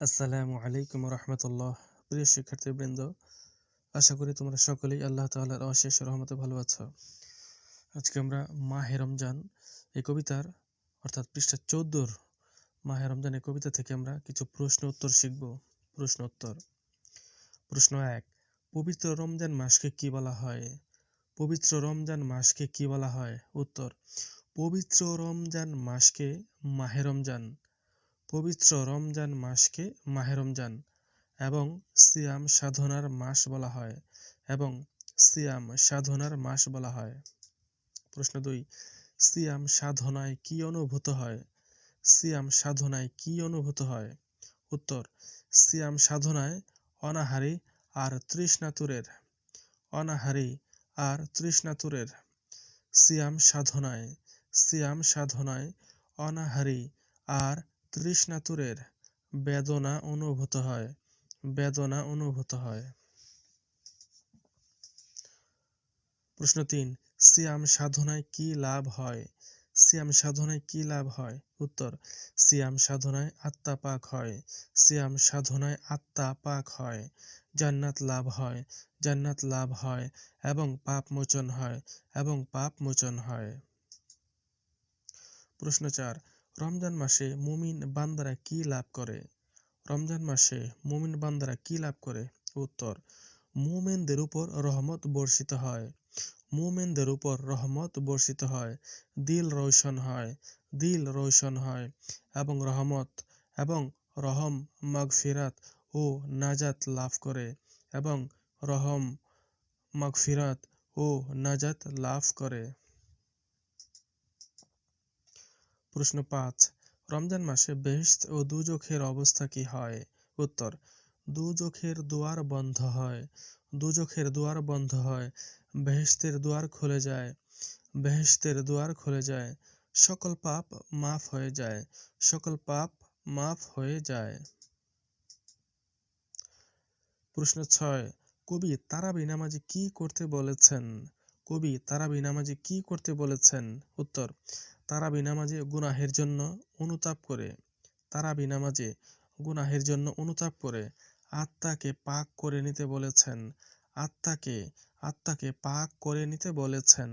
আসসালামু আলাইকুম রহমতুল্লাহ। প্রিয় শিক্ষার্থীবৃন্দ, আশা করি তোমরা সকলেই আল্লাহ তাআলার অশেষ রহমতে ভালো আছো। আজকে আমরা মাহে রমজান এই কবিতার অর্থাৎ পৃষ্ঠা 14 মাহে রমজান এই কবিতা থেকে আমরা কিছু প্রশ্ন উত্তর শিখব। প্রশ্ন 1, পবিত্র রমজান মাসকে কি বলা হয়? পবিত্র রমজান মাসকে কি বলা হয়? উত্তর, পবিত্র রমজান মাসকে মাহে রমজান, পবিত্র রমজান মাসকে মাহে রমজান এবং সিয়াম সাধনার মাস বলা হয় এবং সিয়াম সাধনার মাস বলা হয়। প্রশ্ন 2, সিয়াম সাধনায় কি অনুভূত হয়? সিয়াম সাধনায় কি অনুভূত হয়? উত্তর, সিয়াম সাধনায় অনাহারী আর তৃষ্ণাতুরের, অনাহারী আর তৃষ্ণাতুরের, সিয়াম সাধনায় অনাহারী আর তৃষ্ণাতুরের বেদনা অনুভূত হয়, বেদনা অনুভূত হয়। প্রশ্ন 3, সিয়াম সাধনায় কি লাভ হয়? সিয়াম সাধনায় কি লাভ হয়? উত্তর, সিয়াম সাধনায় আত্মা পাক হয়, সিয়াম সাধনায় আত্মা পাক হয়, জান্নাত লাভ হয়, জান্নাত লাভ হয় এবং পাপ মোচন হয়, এবং পাপ মোচন হয়। প্রশ্ন 4, রমজান মাসে মুমিন বান্দারা কি লাভ করে? রমজান মাসে মুমিন বান্দারা কি লাভ করে? উত্তর, মুমিনদের উপর রহমত বর্ষিত হয়, মুমিনদের উপর রহমত বর্ষিত হয়, দিল রোশন হয়, দিল রোশন হয় এবং রহমত এবং রহম মাগফিরাত ও নাজাত লাভ করে এবং রহম মাগফিরাত ও নাজাত লাভ করে। প্রশ্ন 5, রমজান মাসে বেহেশত ও দুজখের অবস্থা কি হয়? উত্তর, দুজখের দুয়ার বন্ধ হয়, দুজখের দুয়ার বন্ধ হয়, বেহেশতের দুয়ার খুলে যায়, বেহেশতের দুয়ার খুলে যায়, সকল পাপ মাফ হয়ে যায়, সকল পাপ মাফ হয়ে যায়। প্রশ্ন 6, কবি তারাবি নামাজে কি করতে বলেছেন? কবি তারাবি নামাজে কি করতে বলেছেন? উত্তর, তারাবি নামাজে গুনাহের জন্য অনুতাপ করে, তারাবি নামাজে গুনাহের জন্য অনুতাপ করে আত্মাকে পাক করে নিতে বলেছেন, আত্মাকে পাক করে নিতে বলেছেন।